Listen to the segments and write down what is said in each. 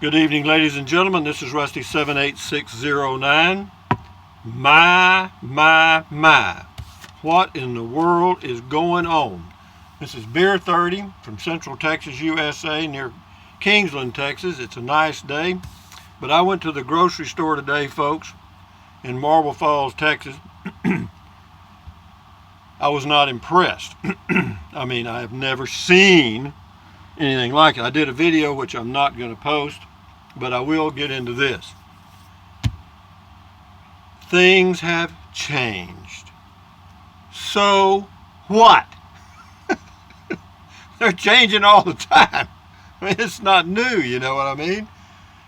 Good evening, ladies and gentlemen. This is Rusty 78609. My. What in the world is going on? This is Beer 30 from Central Texas, USA, near Kingsland, Texas. It's a nice day, but I went to the grocery store today, folks, in Marble Falls, Texas. I was not impressed. I mean, I have never seen anything like it. I did a video, which I'm not going to post, but I will get into this. Things have changed. So what? They're changing all the time. I mean, it's not new, you know what I mean?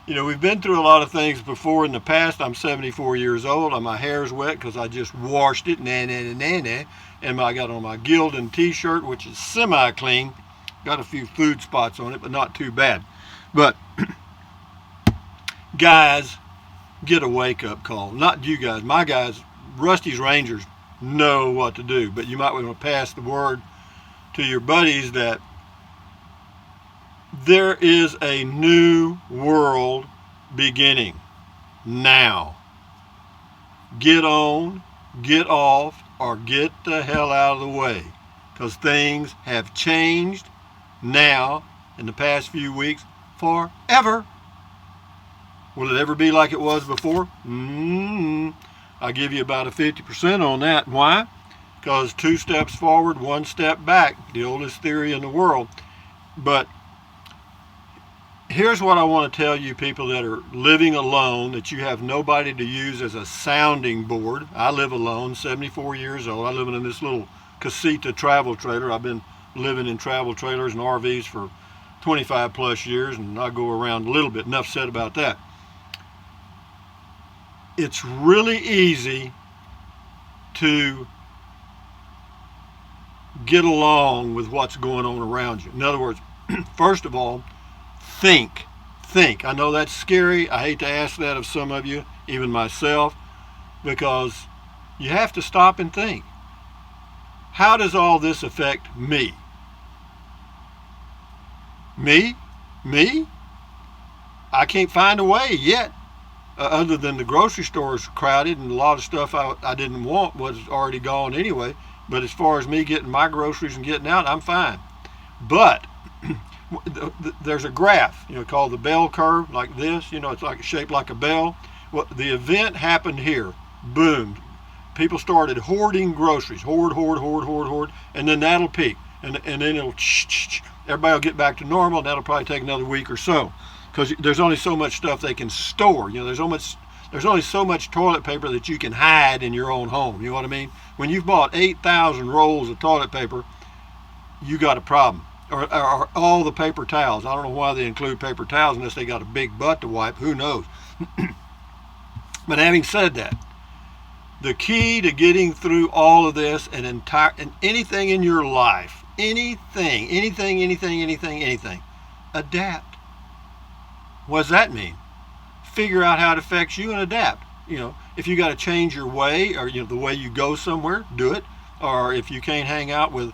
You know, we've been through a lot of things before in the past. I'm 74 years old, and my hair's wet because I just washed it, and I got on my Gildan t-shirt, which is semi-clean. Got a few food spots on it, but not too bad. But guys, get a wake-up call. Not you guys. My guys, Rusty's Rangers, know what to do. But you might want to pass the word to your buddies that there is a new world beginning now. Get on, get off, or get the hell out of the way. Because things have changed now in the past few weeks forever. Will it ever be like it was before? I'll give you about a 50% on that. Why? Because 2 steps forward, 1 step back. The oldest theory in the world. But here's what I want to tell you people that are living alone, that you have nobody to use as a sounding board. I live alone, 74 years old. I live in this little casita travel trailer. I've been living in travel trailers and RVs for 25 plus years, and I go around a little bit. Enough said about that. It's really easy to get along with what's going on around you. In other words, first of all, think. I know that's scary. I hate to ask that of some of you, even myself, because you have to stop and think. How does all this affect me? Me? I can't find a way yet. Other than the grocery store is crowded and a lot of stuff I didn't want was already gone anyway. But as far as me getting my groceries and getting out, I'm fine. But there's a graph, called the bell curve, like this. It's like shaped like a bell. Well, the event happened here. Boom. People started hoarding groceries. Hoard. And then that'll peak. And then it'll, everybody will get back to normal. And that'll probably take another week or so. Because there's only so much stuff they can store. There's only so much toilet paper that you can hide in your own home. You know what I mean? When you've bought 8,000 rolls of toilet paper, you got a problem. Or all the paper towels. I don't know why they include paper towels unless they got a big butt to wipe. Who knows? But having said that, the key to getting through all of this and anything in your life, anything, adapt. What does that mean? Figure out how it affects you and adapt. If you got to change your way or the way you go somewhere, do it. Or if you can't hang out with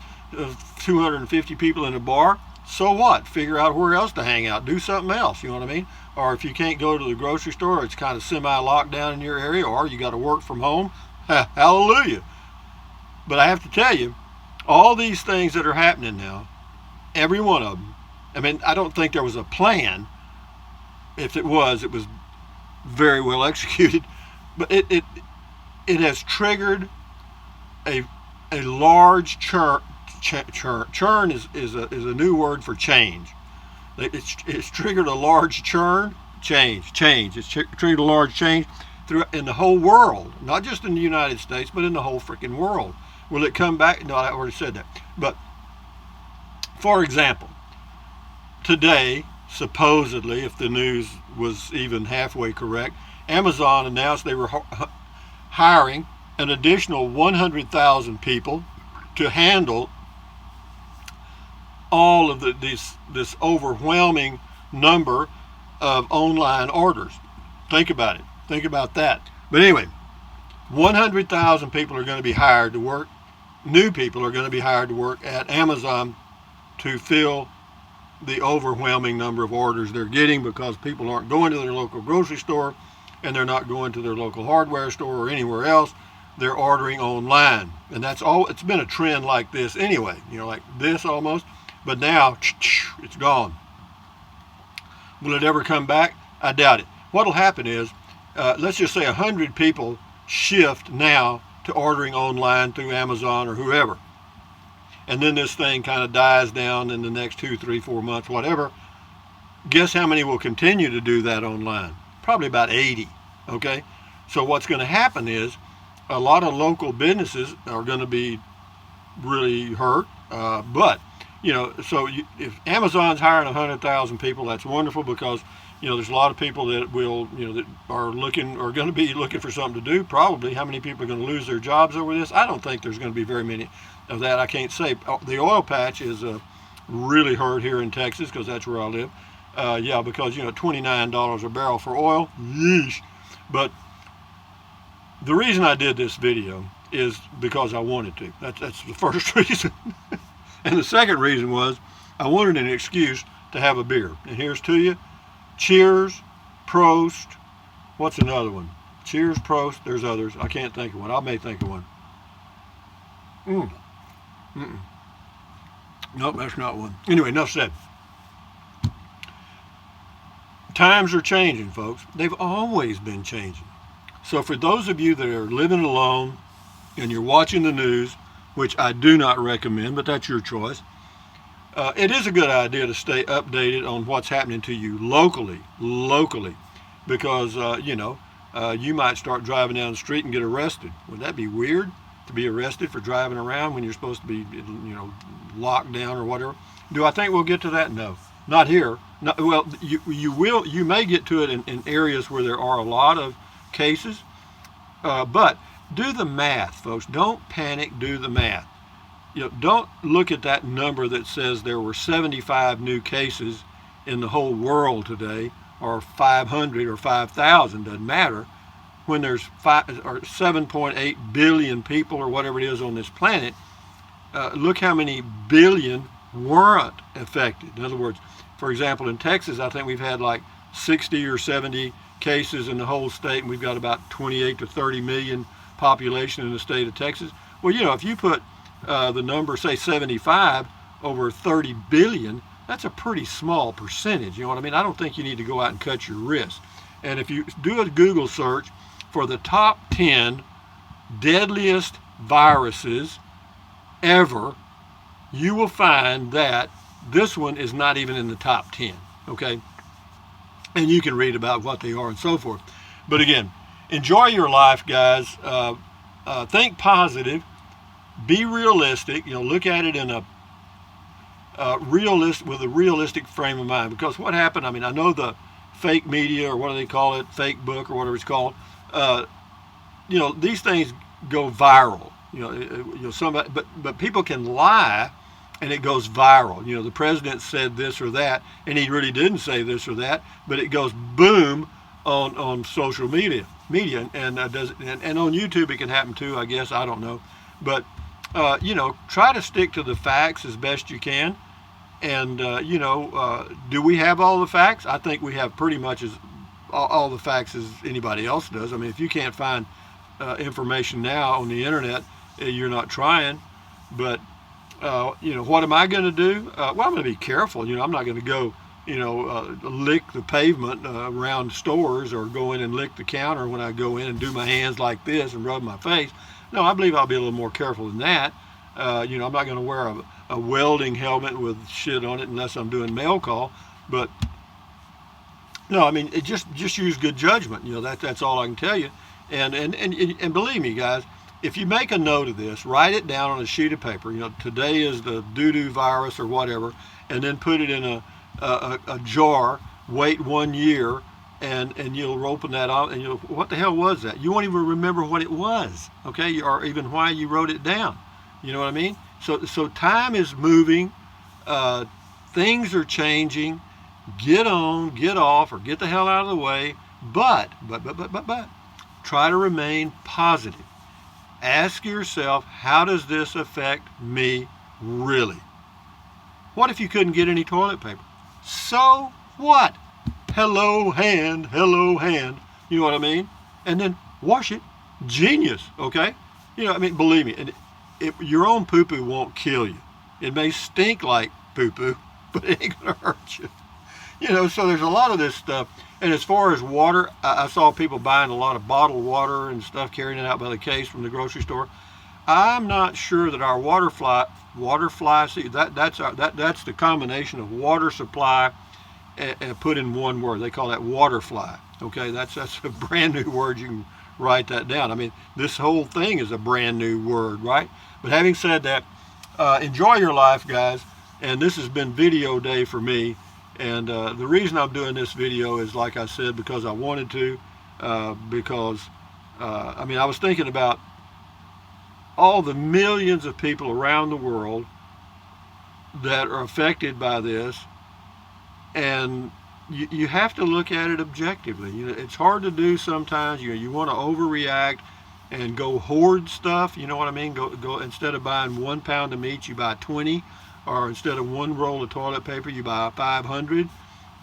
250 people in a bar, so what? Figure out where else to hang out. Do something else. You know what I mean? Or if you can't go to the grocery store, it's kind of semi-lockdown in your area, or you got to work from home. Hallelujah. But I have to tell you, all these things that are happening now, every one of them. I mean, I don't think there was a plan. If it was very well executed, but it has triggered a large churn. Churn is a new word for change. It's triggered a large churn, change. It's triggered a large change in the whole world, not just in the United States, but in the whole freaking world. Will it come back? No, I already said that. But for example, today, supposedly, if the news was even halfway correct, Amazon announced they were hiring an additional 100,000 people to handle all of this overwhelming number of online orders. Think about it. Think about that. But anyway, 100,000 people are going to be hired to work. New people are going to be hired to work at Amazon to fill the overwhelming number of orders they're getting because people aren't going to their local grocery store and they're not going to their local hardware store or anywhere else. They're ordering online. And that's all. It's been a trend like this anyway, like this almost. But now it's gone. Will it ever come back? I doubt it. What'll happen is, let's just say 100 people shift now to ordering online through Amazon or whoever. And then this thing kind of dies down in the next 2, 3, 4 months, whatever. Guess how many will continue to do that online? Probably about 80, okay? So what's going to happen is a lot of local businesses are going to be really hurt. But, so if Amazon's hiring 100,000 people, that's wonderful because, there's a lot of people that will, that are going to be looking for something to do, probably. How many people are going to lose their jobs over this? I don't think there's going to be very many of that. I can't say. The oil patch is really hurt here in Texas because that's where I live. Because, $29 a barrel for oil. Yeesh. But the reason I did this video is because I wanted to. That's the first reason. And the second reason was I wanted an excuse to have a beer. And here's to you. Cheers, Prost. What's another one? Cheers, Prost. There's others. I can't think of one. I may think of one. Nope, that's not one. Anyway, enough said. Times are changing, folks. They've always been changing. So for those of you that are living alone and you're watching the news, which I do not recommend, but that's your choice, it is a good idea to stay updated on what's happening to you locally, because, you might start driving down the street and get arrested. Would that be weird to be arrested for driving around when you're supposed to be, locked down or whatever? Do I think we'll get to that? No, not here. No, well, you may get to it in areas where there are a lot of cases, but do the math, folks. Don't panic, do the math. Don't look at that number that says there were 75 new cases in the whole world today, or 500 or 5,000, doesn't matter. When there's 7.8 billion people or whatever it is on this planet, look how many billion weren't affected. In other words, for example, in Texas, I think we've had like 60 or 70 cases in the whole state, and we've got about 28 to 30 million population in the state of Texas. Well, if you put the number, say 75 over 30 billion, that's a pretty small percentage. You know what I mean? I don't think you need to go out and cut your wrist. And if you do a Google search for the top 10 deadliest viruses ever, you will find that this one is not even in the top 10, okay? And you can read about what they are and so forth. But again, enjoy your life, guys. Think positive. Be realistic. Look at it in a realistic frame of mind. Because what happened? I mean, I know the fake media, or what do they call it, fake book, or whatever it's called. These things go viral. Somebody, but people can lie, and it goes viral. The president said this or that, and he really didn't say this or that, but it goes boom on social media, and on YouTube it can happen too. I guess, I don't know, but. Try to stick to the facts as best you can. And, do we have all the facts? I think we have pretty much all the facts as anybody else does. I mean, if you can't find information now on the internet, you're not trying. But, what am I going to do? Well, I'm going to be careful. I'm not going to go, lick the pavement around stores, or go in and lick the counter when I go in and do my hands like this and rub my face. No, I believe I'll be a little more careful than that. I'm not going to wear a welding helmet with shit on it unless I'm doing mail call. But no, I mean, just use good judgment. That's all I can tell you. And believe me, guys, if you make a note of this, write it down on a sheet of paper. Today is the doo-doo virus or whatever, and then put it in a jar. Wait 1 year. And you'll open that up, and what the hell was that? You won't even remember what it was, okay, or even why you wrote it down. You know what I mean? So time is moving, things are changing. Get on, get off, or get the hell out of the way. But try to remain positive. Ask yourself, how does this affect me really? What if you couldn't get any toilet paper? So what? Hello hand, hello hand. You know what I mean? And then wash it. Genius, okay? You know, I mean, believe me, your own poo-poo won't kill you. It may stink like poo-poo, but it ain't gonna hurt you. You know, so there's a lot of this stuff. And as far as water, I saw people buying a lot of bottled water and stuff, carrying it out by the case from the grocery store. I'm not sure that our water fly, see, that's the combination of water supply and put in one word. They call that water fly. Okay, that's a brand new word. You can write that down. I mean, this whole thing is a brand new word, right? But having said that, enjoy your life, guys. And this has been video day for me. And the reason I'm doing this video is, like I said, because I wanted to, I mean, I was thinking about all the millions of people around the world that are affected by this, and you have to look at it objectively. You know, it's hard to do sometimes. You want to overreact and go hoard stuff. You know what I mean? Go instead of buying 1 pound of meat, you buy 20. Or instead of 1 roll of toilet paper, you buy 500,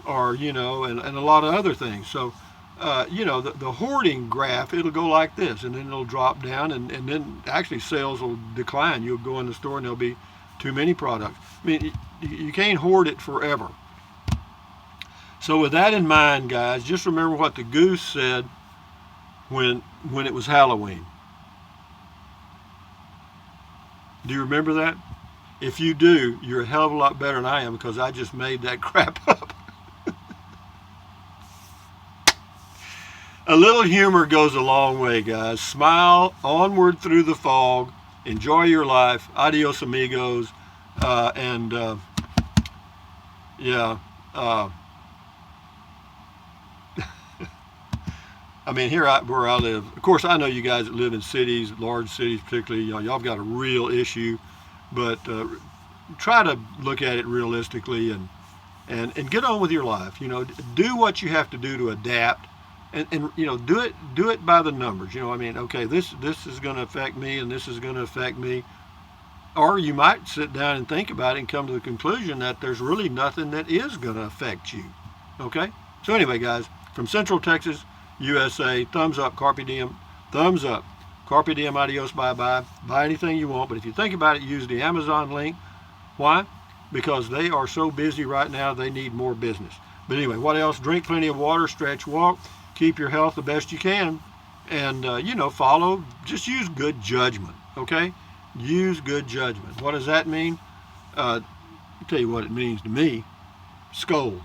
or, you know, and a lot of other things. So, you know, the hoarding graph, it'll go like this, and then it'll drop down, and then actually sales will decline. You'll go in the store and there'll be too many products. I mean, you can't hoard it forever. So with that in mind, guys, just remember what the goose said when it was Halloween. Do you remember that? If you do, you're a hell of a lot better than I am, because I just made that crap up. A little humor goes a long way, guys. Smile onward through the fog. Enjoy your life. Adios, amigos. Yeah. I mean, where I live, of course, I know you guys that live in cities, large cities particularly, y'all have got a real issue. But try to look at it realistically and get on with your life. You know, do what you have to do to adapt, and you know, do it by the numbers. You know, I mean, okay, this is going to affect me, and this is going to affect me. Or you might sit down and think about it and come to the conclusion that there's really nothing that is going to affect you. Okay? So anyway, guys, from Central Texas, USA, thumbs up, carpe diem, thumbs up. Carpe diem, adios, bye-bye. Buy anything you want, but if you think about it, use the Amazon link. Why? Because they are so busy right now, they need more business. But anyway, what else? Drink plenty of water, stretch, walk, keep your health the best you can, and, you know, just use good judgment, okay? Use good judgment. What does that mean? I'll tell you what it means to me. Scold.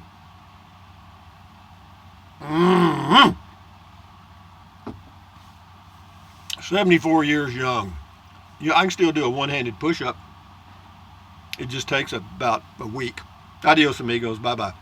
74 years young. I can still do a one-handed push-up. It just takes about a week. Adios, amigos. Bye-bye.